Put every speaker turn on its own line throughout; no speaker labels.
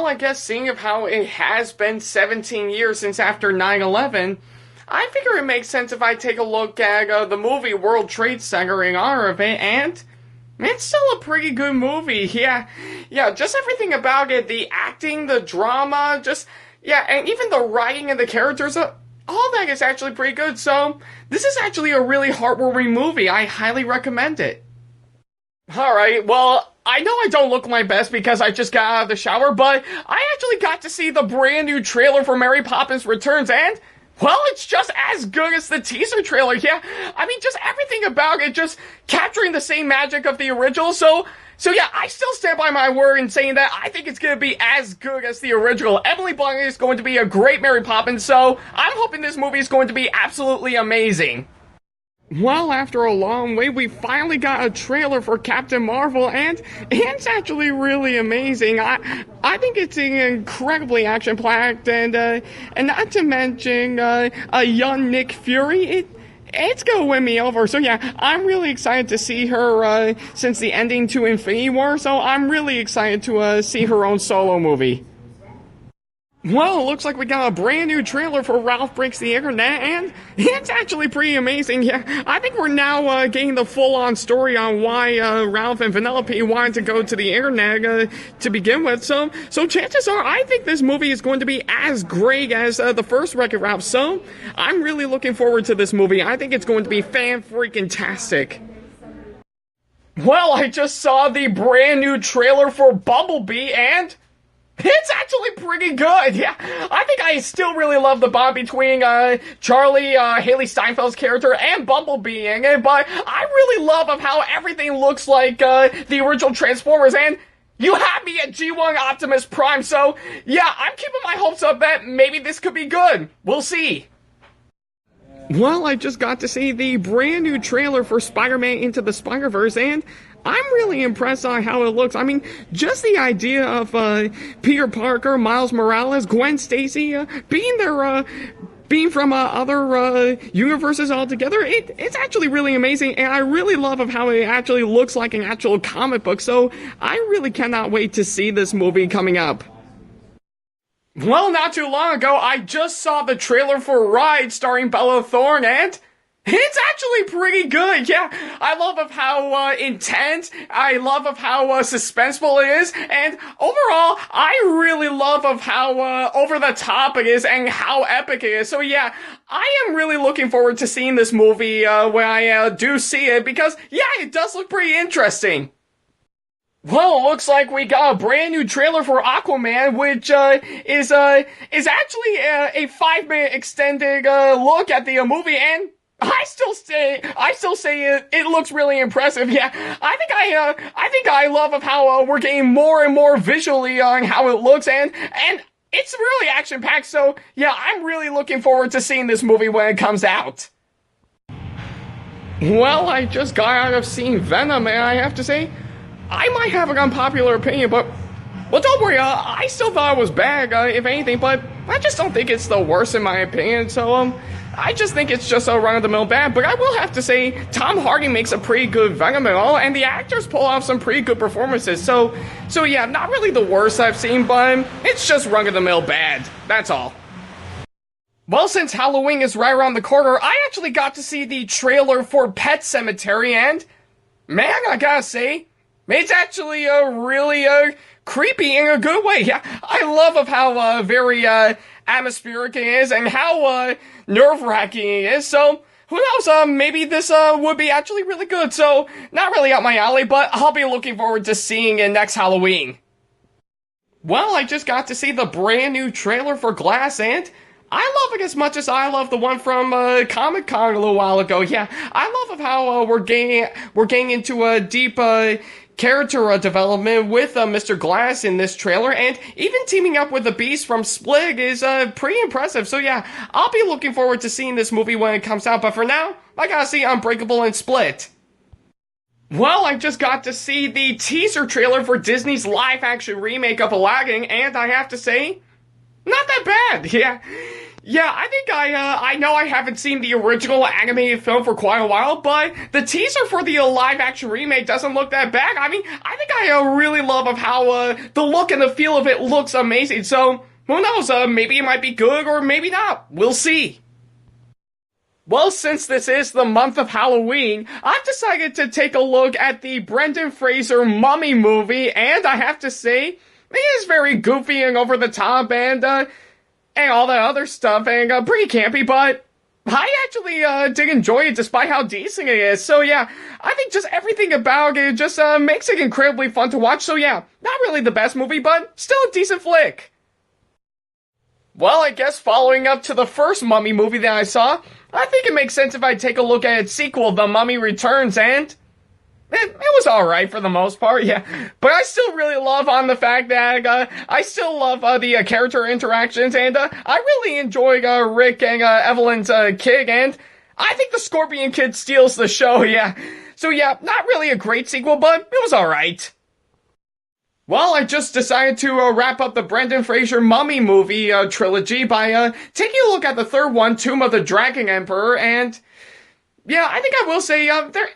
Well, I guess seeing of how it has been 17 years since after 9/11, I figure it makes sense if I take a look at the movie World Trade Center in honor of it, and it's still a pretty good movie. Yeah, just everything about it, the acting, the drama, and even the writing and the characters, all that is actually pretty good. So, this is actually a really heartwarming movie. I highly recommend it. Alright, well, I know I don't look my best because I just got out of the shower, but I actually got to see the brand new trailer for Mary Poppins Returns, and well, it's just as good as the teaser trailer, yeah. I mean, just everything about it, just capturing the same magic of the original, so yeah, I still stand by my word in saying that I think it's gonna be as good as the original. Emily Blunt is going to be a great Mary Poppins, so I'm hoping this movie is going to be absolutely amazing. Well, after a long wait, we finally got a trailer for Captain Marvel, and it's actually really amazing. I think it's incredibly action-packed, and not to mention a young Nick Fury. It's gonna win me over. So yeah, I'm really excited to see her since the ending to Infinity War. So I'm really excited to see her own solo movie. Well, it looks like we got a brand new trailer for Ralph Breaks the Internet, and it's actually pretty amazing. Yeah, I think we're now getting the full-on story on why Ralph and Vanellope wanted to go to the internet to begin with. So chances are, I think this movie is going to be as great as the first Wreck-It Ralph. So I'm really looking forward to this movie. I think it's going to be fan-freaking-tastic. Well, I just saw the brand new trailer for Bumblebee, and it's actually pretty good, yeah. I think I still really love the bond between Charlie, Haley Steinfeld's character, and Bumblebee in it, but I really love of how everything looks like the original Transformers, and you have me at G1 Optimus Prime, so yeah, I'm keeping my hopes up that maybe this could be good. We'll see. Well, I just got to see the brand new trailer for Spider-Man Into the Spider-Verse, and I'm really impressed on how it looks. I mean, just the idea of Peter Parker, Miles Morales, Gwen Stacy being from other universes altogether, it's actually really amazing, and I really love of how it actually looks like an actual comic book, so I really cannot wait to see this movie coming up. Well, not too long ago, I just saw the trailer for Ride starring Bella Thorne, and it's actually pretty good, yeah. I love of how intense, I love of how suspenseful it is, and overall, I really love of how over the top it is and how epic it is. So yeah, I am really looking forward to seeing this movie when I do see it, because yeah, it does look pretty interesting. Well, it looks like we got a brand new trailer for Aquaman, which is actually a 5-minute extended look at the movie, and I still say it looks really impressive. Yeah, I think I love of how we're getting more and more visually on how it looks, and it's really action packed. So yeah, I'm really looking forward to seeing this movie when it comes out. Well, I just got out of seeing Venom, and I have to say, I might have an unpopular opinion, but well, don't worry. I still thought it was bad, if anything, but I just don't think it's the worst in my opinion. So I just think it's just a run-of-the-mill bad, but I will have to say, Tom Hardy makes a pretty good Venom and all, and the actors pull off some pretty good performances, so yeah, not really the worst I've seen, but it's just run-of-the-mill bad, that's all. Well, since Halloween is right around the corner, I actually got to see the trailer for Pet Sematary, and man, I gotta say, it's actually really creepy in a good way. Yeah, I love of how very atmospheric it is and how nerve-wracking it is. So who knows? Maybe this would be actually really good. So not really up my alley, but I'll be looking forward to seeing it next Halloween. Well, I just got to see the brand new trailer for Glass, and I love it as much as I love the one from Comic-Con a little while ago. Yeah, I love of how we're getting into a deep character development with Mr. Glass in this trailer, and even teaming up with the Beast from Split is pretty impressive. So yeah, I'll be looking forward to seeing this movie when it comes out, but for now, I gotta see Unbreakable and Split. Well, I just got to see the teaser trailer for Disney's live-action remake of Aladdin, and I have to say, not that bad, yeah. Yeah, I think I know I haven't seen the original animated film for quite a while, but the teaser for the live-action remake doesn't look that bad. I mean, I think I really love of how the look and the feel of it looks amazing. So, who knows, maybe it might be good or maybe not. We'll see. Well, since this is the month of Halloween, I've decided to take a look at the Brendan Fraser Mummy movie, and I have to say, it is very goofy and over the top and all that other stuff, and pretty campy, but I actually did enjoy it despite how decent it is. So yeah, I think just everything about it just makes it incredibly fun to watch. So yeah, not really the best movie, but still a decent flick. Well, I guess following up to the first Mummy movie that I saw, I think it makes sense if I take a look at its sequel, The Mummy Returns, and it was alright for the most part, yeah. But I still really love on the fact that, I still love, the character interactions, and, I really enjoy, Rick and, Evelyn's, kid, and I think the Scorpion Kid steals the show, yeah. So yeah, not really a great sequel, but it was alright. Well, I just decided to wrap up the Brendan Fraser Mummy movie trilogy by taking a look at the third one, Tomb of the Dragon Emperor, and yeah, I think I will say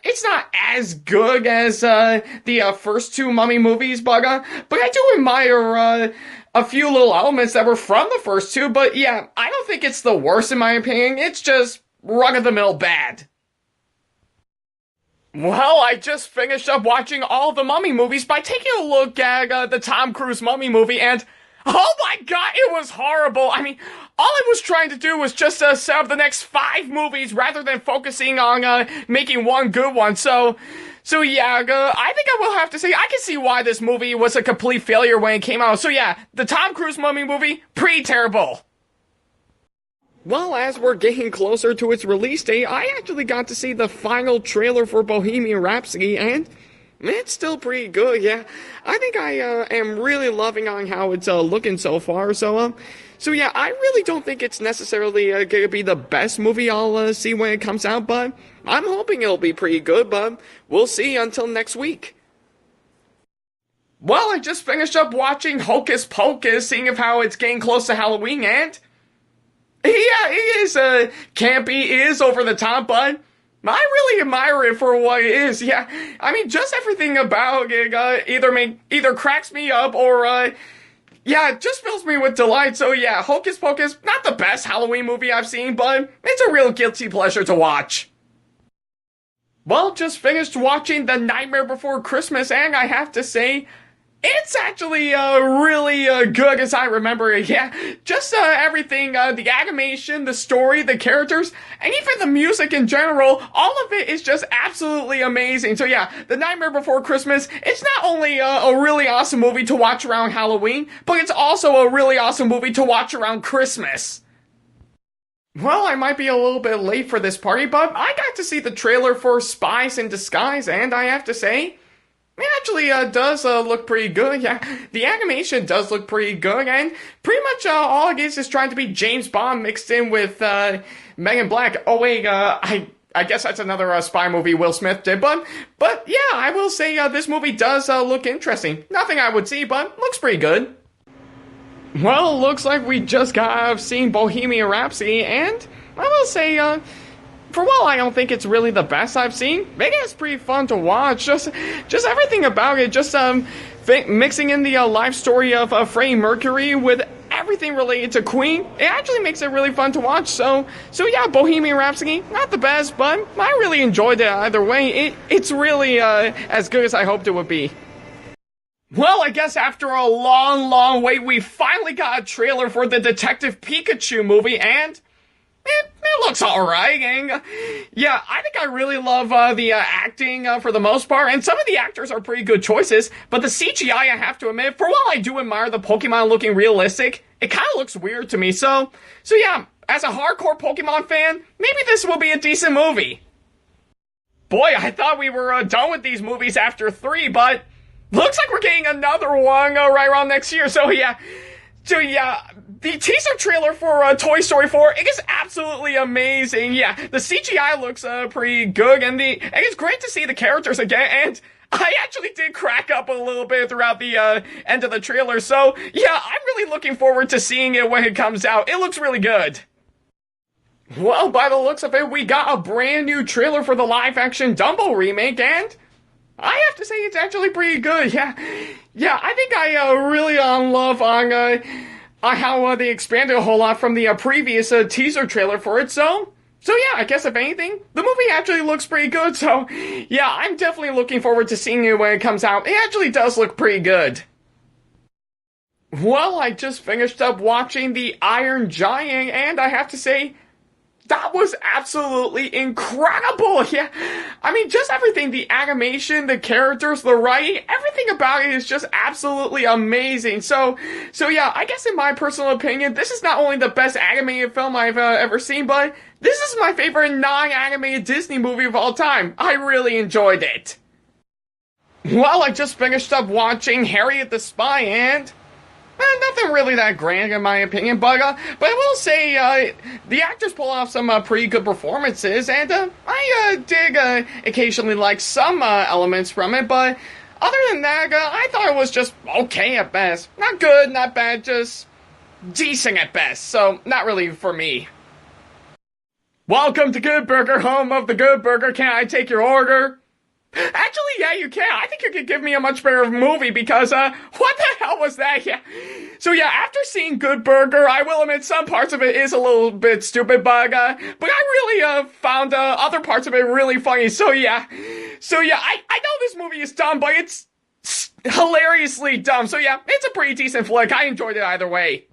it's not as good as the first two Mummy movies, but I do admire a few little elements that were from the first two. But yeah, I don't think it's the worst in my opinion. It's just run-of-the-mill bad. Well, I just finished up watching all the Mummy movies by taking a look at the Tom Cruise Mummy movie, and oh my god, it was horrible. I mean, all I was trying to do was just set up the next 5 movies rather than focusing on making one good one. So yeah, I think I will have to say I can see why this movie was a complete failure when it came out. So yeah, the Tom Cruise Mummy movie, pretty terrible. Well, as we're getting closer to its release date, I actually got to see the final trailer for Bohemian Rhapsody, and it's still pretty good, yeah. I think I am really loving on how it's looking so far, so yeah, I really don't think it's necessarily gonna be the best movie I'll see when it comes out, but I'm hoping it'll be pretty good, but we'll see until next week. Well, I just finished up watching Hocus Pocus, seeing of how it's getting close to Halloween, and yeah, it is, campy, it is over the top, but I really admire it for what it is, yeah. I mean, just everything about it, either cracks me up or, yeah, it just fills me with delight. So yeah, Hocus Pocus, not the best Halloween movie I've seen, but it's a real guilty pleasure to watch. Well, just finished watching The Nightmare Before Christmas, and I have to say, it's actually, really, good as I remember it, yeah. Just, everything, the animation, the story, the characters, and even the music in general, all of it is just absolutely amazing. So yeah, The Nightmare Before Christmas, it's not only, a really awesome movie to watch around Halloween, but it's also a really awesome movie to watch around Christmas. Well, I might be a little bit late for this party, but I got to see the trailer for Spies in Disguise, and I have to say, it actually does look pretty good, yeah. The animation does look pretty good, and pretty much all it is trying to be James Bond mixed in with Men in Black. Oh wait, I guess that's another spy movie Will Smith did, but yeah, I will say this movie does look interesting. Nothing I would see, but looks pretty good. Well, looks like we just got seen Bohemian Rhapsody, and I will say, for while I don't think it's really the best I've seen, maybe it's pretty fun to watch. Just everything about it, just mixing in the life story of Freddie Mercury with everything related to Queen, it actually makes it really fun to watch. So yeah, Bohemian Rhapsody, not the best, but I really enjoyed it either way. It's really as good as I hoped it would be. Well, I guess after a long wait, we finally got a trailer for the Detective Pikachu movie, and it looks alright, and yeah, I think I really love the acting for the most part, and some of the actors are pretty good choices, but the CGI, I have to admit, for while I do admire the Pokemon looking realistic, it kind of looks weird to me, so yeah, as a hardcore Pokemon fan, maybe this will be a decent movie. Boy, I thought we were done with these movies after 3, but looks like we're getting another one right around next year, so yeah, the teaser trailer for Toy Story 4, it is absolutely amazing. Yeah, the CGI looks pretty good, and it's great to see the characters again, and I actually did crack up a little bit throughout the end of the trailer, so yeah, I'm really looking forward to seeing it when it comes out. It looks really good. Well, by the looks of it, we got a brand new trailer for the live-action Dumbo remake, and I have to say it's actually pretty good. Yeah, I think I really love on how they expanded a whole lot from the previous teaser trailer for it. So yeah, I guess if anything, the movie actually looks pretty good. So yeah, I'm definitely looking forward to seeing it when it comes out. It actually does look pretty good. Well, I just finished up watching The Iron Giant, and I have to say, that was absolutely incredible. Yeah, I mean, just everything, the animation, the characters, the writing, everything about it is just absolutely amazing. So yeah, I guess in my personal opinion, this is not only the best animated film I've ever seen, but this is my favorite non-animated Disney movie of all time. I really enjoyed it. Well, I just finished up watching Harriet the Spy, and nothing really that grand in my opinion, but I will say, the actors pull off some pretty good performances, and I did occasionally like some elements from it, but other than that, I thought it was just okay at best. Not good, not bad, just decent at best, so not really for me. Welcome to Good Burger, home of the Good Burger. Can I take your order? Actually, yeah, you can. I think you could give me a much better movie because, what the hell was that? Yeah. So yeah, after seeing Good Burger, I will admit some parts of it is a little bit stupid, but I really, found, other parts of it really funny. So yeah, I know this movie is dumb, but it's hilariously dumb. So yeah, it's a pretty decent flick. I enjoyed it either way.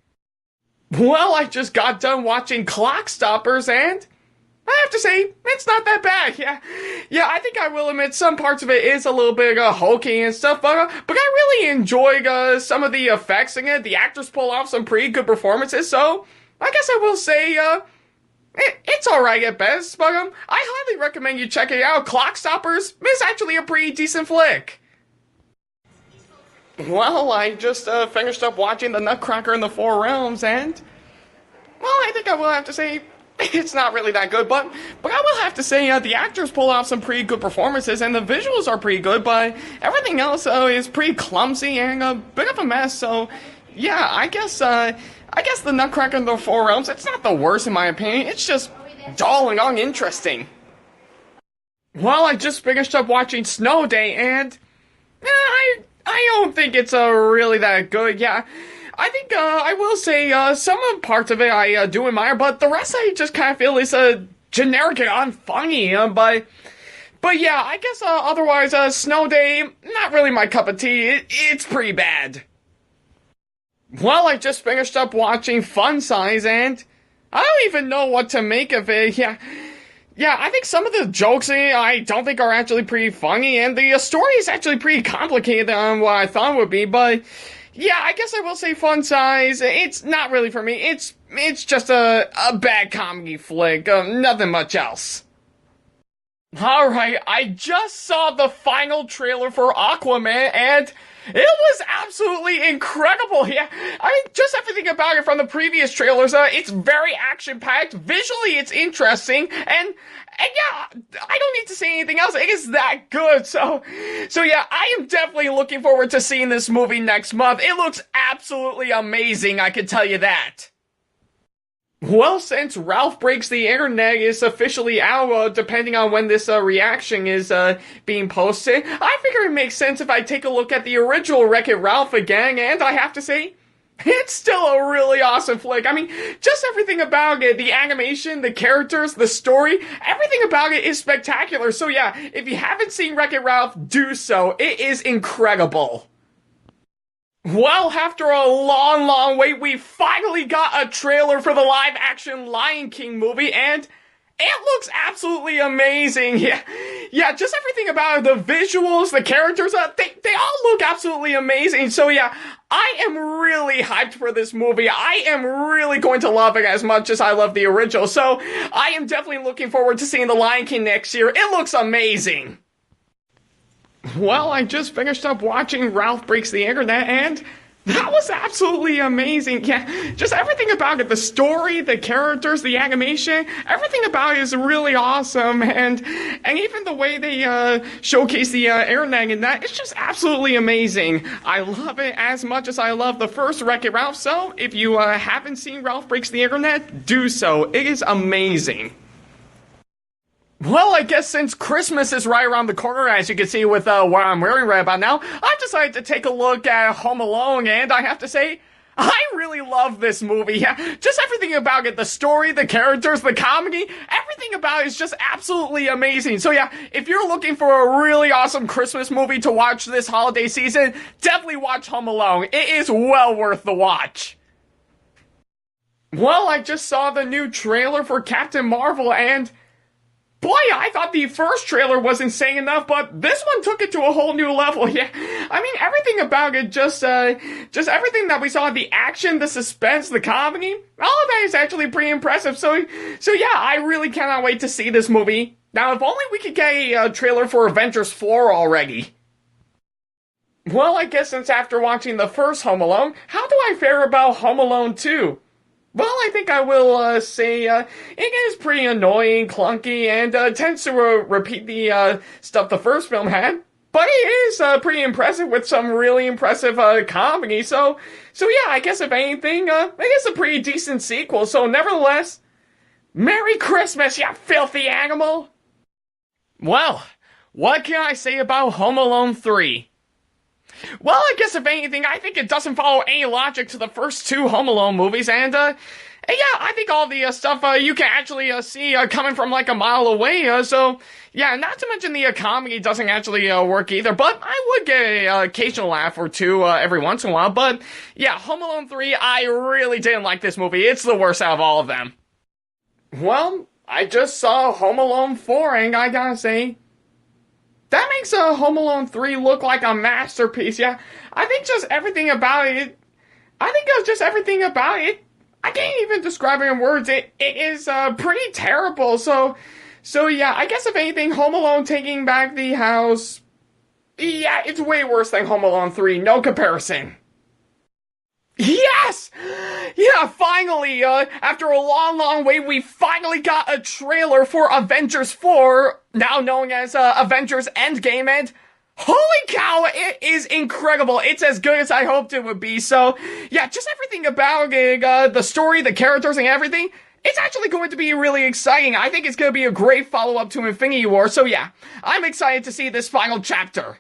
Well, I just got done watching Clock Stoppers, and I have to say, it's not that bad. Yeah, I think I will admit some parts of it is a little bit hokey and stuff, but I really enjoyed some of the effects in it. The actors pull off some pretty good performances, so I guess I will say it's alright at best, but I highly recommend you check it out. Clock Stoppers is actually a pretty decent flick. Well, I just finished up watching The Nutcracker in the Four Realms, and well, I think I will have to say it's not really that good, but I will have to say the actors pull off some pretty good performances, and the visuals are pretty good, but everything else is pretty clumsy and a bit of a mess. So yeah, I guess The Nutcracker in the Four Realms, it's not the worst in my opinion. It's just dull and uninteresting. Well, I just finished up watching Snow Day, and I don't think it's really that good. Yeah. I think, I will say, some of parts of it I do admire, but the rest I just kind of feel is, generic and unfunny, but yeah, I guess, otherwise, Snow Day, not really my cup of tea. It's pretty bad. Well, I just finished up watching Fun Size, and I don't even know what to make of it. Yeah, I think some of the jokes in it I don't think are actually pretty funny, and the story is actually pretty complicated than what I thought it would be, but yeah, I guess I will say Fun Size. It's not really for me. It's just a bad comedy flick. Nothing much else. Alright, I just saw the final trailer for Aquaman, and it was absolutely incredible. Yeah, I mean, just everything about it from the previous trailers, it's very action-packed. Visually, it's interesting, and yeah, I don't need to say anything else. It is that good. So yeah, I am definitely looking forward to seeing this movie next month. It looks absolutely amazing, I can tell you that. Well, since Ralph Breaks the Internet is officially out, depending on when this reaction is being posted, I figure it makes sense if I take a look at the original Wreck-It Ralph again, and I have to say, it's still a really awesome flick. I mean, just everything about it, the animation, the characters, the story, everything about it is spectacular. So yeah, if you haven't seen Wreck-It Ralph, do so. It is incredible. Well, after a long wait, we finally got a trailer for the live-action Lion King movie, and it looks absolutely amazing. Yeah, just everything about it, the visuals, the characters, they all look absolutely amazing. So yeah, I am really hyped for this movie. I am really going to love it as much as I love the original. So I am definitely looking forward to seeing the Lion King next year. It looks amazing. Well, I just finished up watching Ralph Breaks the Internet, and That was absolutely amazing. Yeah, just everything about it, the story, the characters, the animation, everything about it is really awesome. And even the way they showcase the internet and that, it's just absolutely amazing. I love it as much as I love the first Wreck-It Ralph. So if you haven't seen Ralph Breaks the Internet, do so. It is amazing. Well, I guess since Christmas is right around the corner, as you can see with what I'm wearing right about now, I decided to take a look at Home Alone, and I have to say, I really love this movie. Yeah, just everything about it, the story, the characters, the comedy, everything about it is just absolutely amazing. So yeah, if you're looking for a really awesome Christmas movie to watch this holiday season, definitely watch Home Alone. It is well worth the watch. Well, I just saw the new trailer for Captain Marvel, and boy, I thought the first trailer was insane enough, but this one took it to a whole new level. Yeah, I mean, everything about it, just everything that we saw, the action, the suspense, the comedy, all of that is actually pretty impressive. So yeah, I really cannot wait to see this movie. Now, if only we could get a trailer for Avengers 4 already. Well, I guess since after watching the first Home Alone, how do I fare about Home Alone 2? Well, I think I will say it is pretty annoying, clunky, and tends to repeat the stuff the first film had. But it is pretty impressive with some really impressive comedy. So yeah, I guess if anything, it is a pretty decent sequel. So nevertheless, Merry Christmas, you filthy animal! Well, what can I say about Home Alone 3? Well, I guess if anything, I think it doesn't follow any logic to the first two Home Alone movies, and yeah, I think all the stuff you can actually see coming from like a mile away, so yeah, not to mention the comedy doesn't actually work either, but I would get an occasional laugh or two every once in a while, but yeah, Home Alone 3, I really didn't like this movie. It's the worst out of all of them. Well, I just saw Home Alone 4, and I gotta say, that makes Home Alone 3 look like a masterpiece. Yeah, I think just everything about it, I can't even describe it in words. It is pretty terrible. So yeah, I guess if anything, Home Alone Taking Back the House, yeah, it's way worse than Home Alone 3. No comparison. Yes! Yeah, finally, after a long wait, we finally got a trailer for Avengers 4, now known as Avengers Endgame, and holy cow, it is incredible. It's as good as I hoped it would be. So yeah, just everything about it, the story, the characters, and everything, it's actually going to be really exciting. I think it's going to be a great follow-up to Infinity War. So yeah, I'm excited to see this final chapter.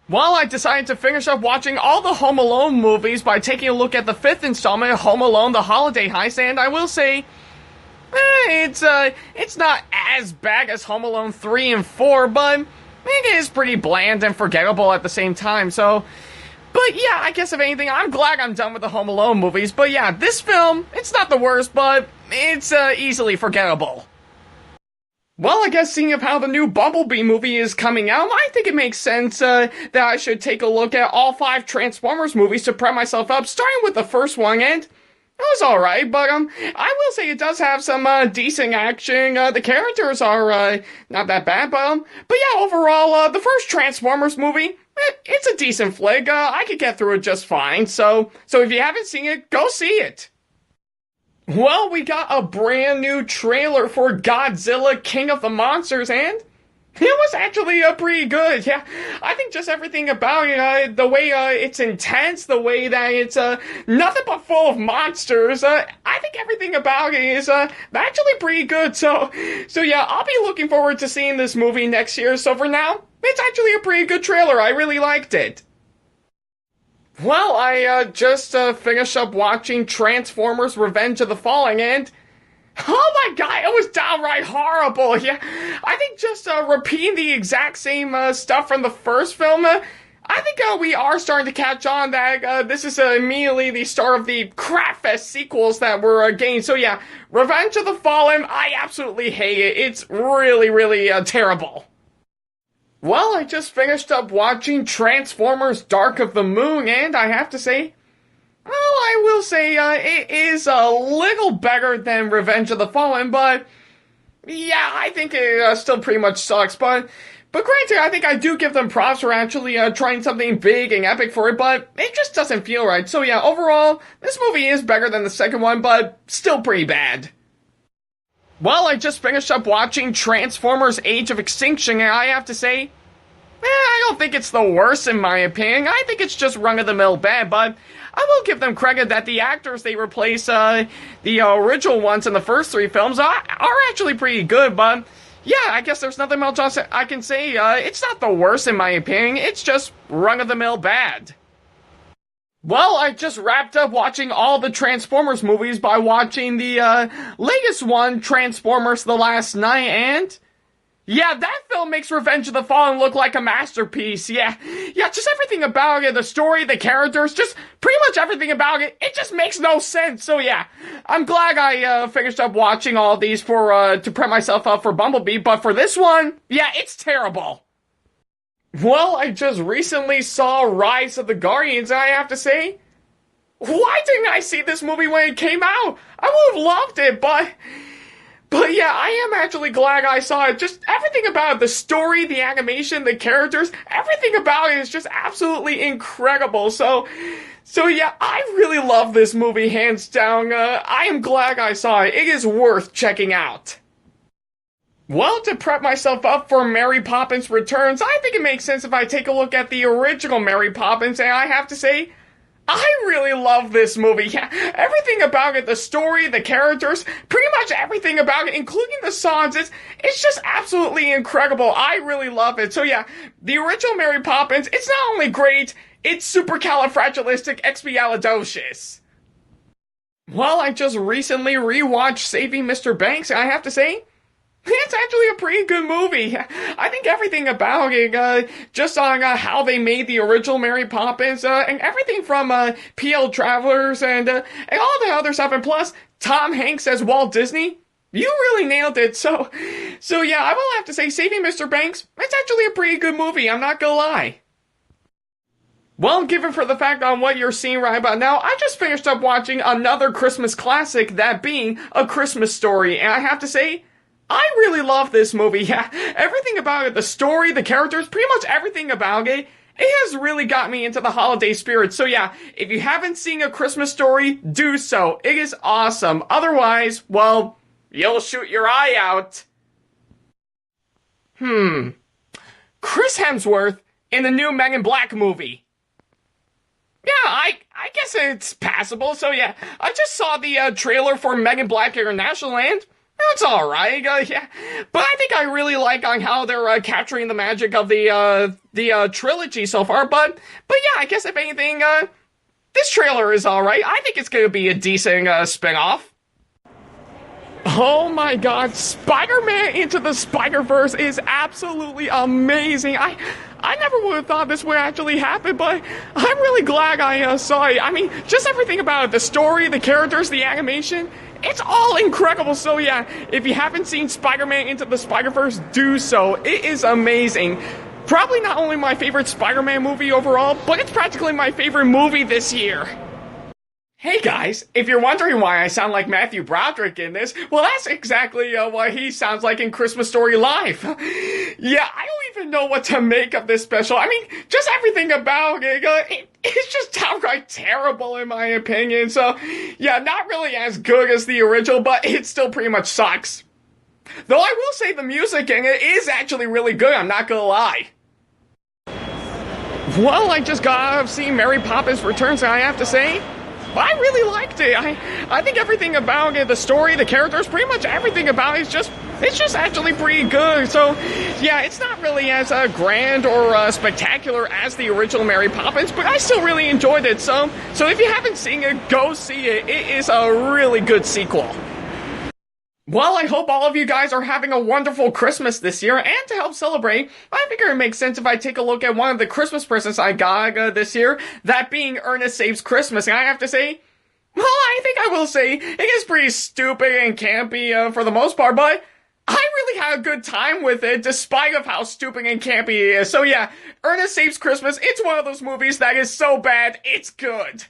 Well, I decided to finish up watching all the Home Alone movies by taking a look at the fifth installment of Home Alone: The Holiday Heist, and I will say, it's not as bad as Home Alone 3 and 4, but it is pretty bland and forgettable at the same time, so, but yeah, I guess if anything, I'm glad I'm done with the Home Alone movies, but yeah, this film, it's not the worst, but it's easily forgettable. Well, I guess seeing of how the new Bumblebee movie is coming out, I think it makes sense that I should take a look at all 5 Transformers movies to prep myself up, starting with the first one, and it was alright, but I will say it does have some decent action. The characters are not that bad, but yeah, overall, the first Transformers movie, it's a decent flick. I could get through it just fine, so if you haven't seen it, go see it. Well, we got a brand new trailer for Godzilla King of the Monsters, and it was actually pretty good. Yeah, I think just everything about it, the way it's intense, the way that it's nothing but full of monsters, I think everything about it is actually pretty good. So yeah, I'll be looking forward to seeing this movie next year. So for now, it's actually a pretty good trailer. I really liked it. Well, I just finished up watching Transformers Revenge of the Fallen, and oh my god, it was downright horrible. Yeah, I think just repeating the exact same stuff from the first film, I think we are starting to catch on that this is immediately the start of the crapfest sequels that we're getting. So yeah, Revenge of the Fallen, I absolutely hate it. It's really terrible. Well, I just finished up watching Transformers Dark of the Moon, and I have to say, well, I will say it is a little better than Revenge of the Fallen, but yeah, I think it still pretty much sucks, but But granted, I think I do give them props for actually trying something big and epic for it, but it just doesn't feel right. So yeah, overall, this movie is better than the second one, but still pretty bad. Well, I just finished up watching Transformers Age of Extinction, and I have to say, I don't think it's the worst in my opinion. I think it's just run-of-the-mill bad, but I will give them credit that the actors they replace the original ones in the first three films are actually pretty good, but yeah, I guess there's nothing else I can say. It's not the worst in my opinion, it's just run-of-the-mill bad. Well, I just wrapped up watching all the Transformers movies by watching the latest one, Transformers The Last Night, and yeah, that film makes Revenge of the Fallen look like a masterpiece. Yeah, just everything about it, the story, the characters, just pretty much everything about it, it just makes no sense. So yeah, I'm glad I finished up watching all these for to prep myself up for Bumblebee, but for this one, yeah, it's terrible. Well, I just recently saw Rise of the Guardians, and I have to say, why didn't I see this movie when it came out? I would have loved it, But yeah, I am actually glad I saw it. Just everything about it, the story, the animation, the characters, everything about it is just absolutely incredible. So yeah, I really love this movie, hands down. I am glad I saw it. It is worth checking out. Well, to prep myself up for Mary Poppins Returns, I think it makes sense if I take a look at the original Mary Poppins, and I have to say, I really love this movie. Yeah, everything about it, the story, the characters, pretty much everything about it, including the songs, it's just absolutely incredible. I really love it. So yeah, the original Mary Poppins, it's not only great, it's supercalifragilisticexpialidocious. Well, I just recently rewatched Saving Mr. Banks, and I have to say, it's actually a pretty good movie. I think everything about it, just on how they made the original Mary Poppins, and everything from PL Travelers and all the other stuff, and plus Tom Hanks as Walt Disney, you really nailed it. So yeah, I will have to say Saving Mr. Banks, it's actually a pretty good movie, I'm not gonna lie. Well, given for the fact on what you're seeing right about now, I just finished up watching another Christmas classic, that being A Christmas Story, and I have to say, I really love this movie. Yeah, everything about it, the story, the characters, pretty much everything about it, it has really got me into the holiday spirit. So yeah, if you haven't seen A Christmas Story, do so. It is awesome. Otherwise, well, you'll shoot your eye out. Chris Hemsworth in the new Men in Black movie. Yeah, I guess it's passable. So yeah, I just saw the trailer for Men in Black International, and it's alright, yeah. But I think I really like on how they're capturing the magic of the trilogy so far, but yeah, I guess if anything, this trailer is alright. I think it's gonna be a decent spin-off. Oh my god, Spider-Man Into the Spider-Verse is absolutely amazing. I never would have thought this would actually happen, but I'm really glad I saw it. I mean, just everything about it, the story, the characters, the animation, it's all incredible. So yeah, if you haven't seen Spider-Man Into the Spider-Verse, do so. It is amazing. Probably not only my favorite Spider-Man movie overall, but it's practically my favorite movie this year. Hey guys, if you're wondering why I sound like Matthew Broderick in this, well that's exactly what he sounds like in Christmas Story Live. Yeah, I don't even know what to make of this special. I mean, just everything about it, it's just downright terrible in my opinion. So, yeah, not really as good as the original, but it still pretty much sucks. Though I will say the music in it is actually really good, I'm not gonna lie. Well, I just got out of seeing Mary Poppins Returns, and I have to say, I really liked it. I think everything about it, the story, the characters, pretty much everything about it is it's just actually pretty good. So, yeah, it's not really as grand or spectacular as the original Mary Poppins, but I still really enjoyed it. So if you haven't seen it, go see it. It is a really good sequel. Well, I hope all of you guys are having a wonderful Christmas this year, and to help celebrate, I figure it makes sense if I take a look at one of the Christmas presents I got this year, that being Ernest Saves Christmas, and I have to say, well, I think I will say, it is pretty stupid and campy for the most part, but I really had a good time with it, despite of how stupid and campy it is. So yeah, Ernest Saves Christmas, it's one of those movies that is so bad, it's good.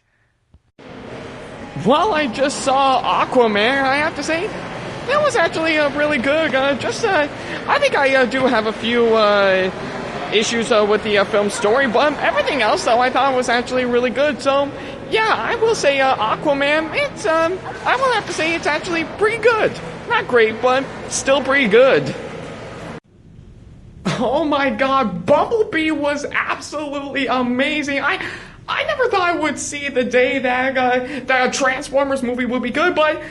Well, I just saw Aquaman, and I have to say, that was actually really good. I think I do have a few issues with the film story, but everything else, though, I thought was actually really good. So, yeah, I will say Aquaman, I will have to say it's actually pretty good. Not great, but still pretty good. Oh my god, Bumblebee was absolutely amazing. I never thought I would see the day that a Transformers movie would be good, but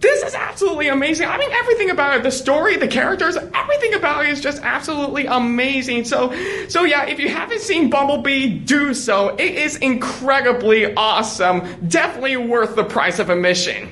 this is absolutely amazing. I mean, everything about it, the story, the characters, everything about it is just absolutely amazing. So yeah, if you haven't seen Bumblebee, do so. It is incredibly awesome. Definitely worth the price of admission.